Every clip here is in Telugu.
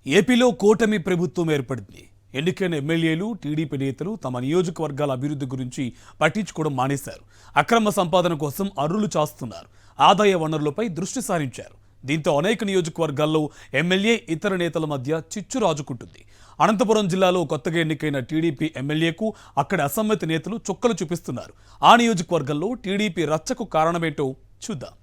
ఏపీలో కూటమి ప్రభుత్వం ఏర్పడింది. ఎన్నికైన ఎమ్మెల్యేలు, టీడీపీ నేతలు తమ నియోజకవర్గాల అభివృద్ధి గురించి పట్టించుకోవడం మానేశారు. అక్రమ సంపాదన కోసం అర్రులు చాస్తున్నారు. ఆదాయ వనరులపై దృష్టి సారించారు. దీంతో అనేక నియోజకవర్గాల్లో ఎమ్మెల్యే, ఇతర నేతల మధ్య చిచ్చు రాజుకుంటుంది. అనంతపురం జిల్లాలో కొత్తగా ఎన్నికైన టీడీపీ ఎమ్మెల్యేకు అక్కడి అసమ్మతి నేతలు చుక్కలు చూపిస్తున్నారు. ఆ నియోజకవర్గంలో టీడీపీ రచ్చకు కారణమేంటో చూద్దాం.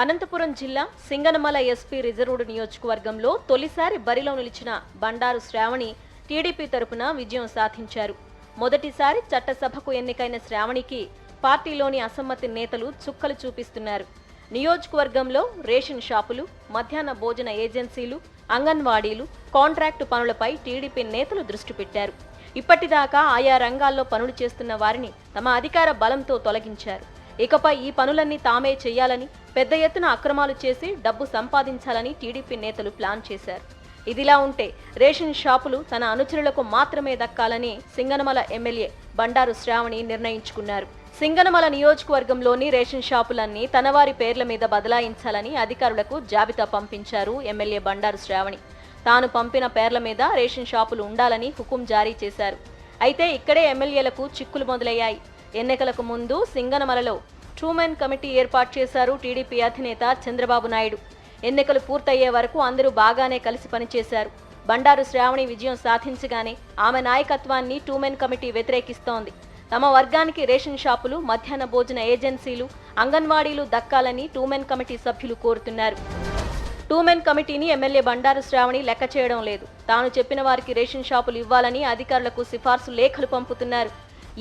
అనంతపురం జిల్లా సింగనమల ఎస్పీ రిజర్వ్డ్ నియోజకవర్గంలో తొలిసారి బరిలో నిలిచిన బండారు శ్రావణి టీడీపీ తరపున విజయం సాధించారు. మొదటిసారి చట్టసభకు ఎన్నికైన శ్రావణికి పార్టీలోని అసమ్మతి నేతలు చుక్కలు చూపిస్తున్నారు. నియోజకవర్గంలో రేషన్ షాపులు, మధ్యాహ్న భోజన ఏజెన్సీలు, అంగన్వాడీలు, కాంట్రాక్టు పనులపై టీడీపీ నేతలు దృష్టి పెట్టారు. ఇప్పటిదాకా ఆయా రంగాల్లో పనులు చేస్తున్న వారిని తమ అధికార బలంతో తొలగించారు. ఇకపై ఈ పనులన్నీ తామే చేయాలని, పెద్ద ఎత్తున అక్రమాలు చేసి డబ్బు సంపాదించాలని టీడీపీ నేతలు ప్లాన్ చేశారు. ఇదిలా ఉంటే రేషన్ షాపులు తన అనుచరులకు మాత్రమే దక్కాలని సింగనమల ఎమ్మెల్యే బండారు శ్రావణి నిర్ణయించుకున్నారు. సింగనమల నియోజకవర్గంలోని రేషన్ షాపులన్నీ తనవారి పేర్ల మీద బదలాయించాలని అధికారులకు జాబితా పంపించారు ఎమ్మెల్యే బండారు శ్రావణి. తాను పంపిన పేర్ల మీద రేషన్ షాపులు ఉండాలని హుకుం జారీ చేశారు. అయితే ఇక్కడే ఎమ్మెల్యేలకు చిక్కులు మొదలయ్యాయి. ఎన్నికలకు ముందు సింగనమలలో ట్రూమెన్ కమిటీ ఏర్పాటు చేశారు టీడీపీ అధినేత చంద్రబాబు నాయుడు. ఎన్నికలు పూర్తయ్యే వరకు అందరూ బాగానే కలిసి పనిచేశారు. బండారు శ్రావణి విజయం సాధించగానే ఆమె నాయకత్వాన్ని ట్రూమెన్ కమిటీ వ్యతిరేకిస్తోంది. తమ వర్గానికి రేషన్ షాపులు, మధ్యాహ్న భోజన ఏజెన్సీలు, అంగన్వాడీలు దక్కాలని ట్రూమెన్ కమిటీ సభ్యులు కోరుతున్నారు. ట్రూమెన్ కమిటీని ఎమ్మెల్యే బండారు శ్రావణి లెక్క చేయడం లేదు. తాను చెప్పిన వారికి రేషన్ షాపులు ఇవ్వాలని అధికారులకు సిఫార్సు లేఖలు పంపుతున్నారు.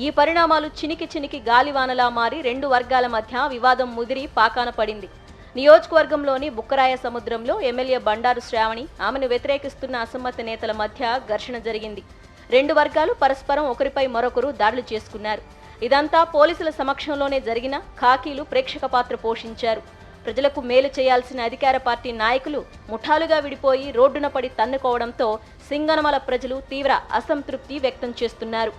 ఈ పరిణామాలు చినికి గాలివానలా మారి రెండు వర్గాల మధ్య వివాదం ముదిరి పాకాన పడింది. నియోజకవర్గంలోని బుక్కరాయ సముద్రంలో ఎమ్మెల్యే బండారు శ్రావణి, ఆమెను వ్యతిరేకిస్తున్న అసమ్మతి నేతల మధ్య ఘర్షణ జరిగింది. రెండు వర్గాలు పరస్పరం ఒకరిపై మరొకరు దాడులు చేసుకున్నారు. ఇదంతా పోలీసుల సమక్షంలోనే జరిగిన ఖాకీలు ప్రేక్షక పాత్ర పోషించారు. ప్రజలకు మేలు చేయాల్సిన అధికార పార్టీ నాయకులు ముఠాలుగా విడిపోయి రోడ్డున పడి తన్నుకోవడంతో సింగనమల ప్రజలు తీవ్ర అసంతృప్తి వ్యక్తం చేస్తున్నారు.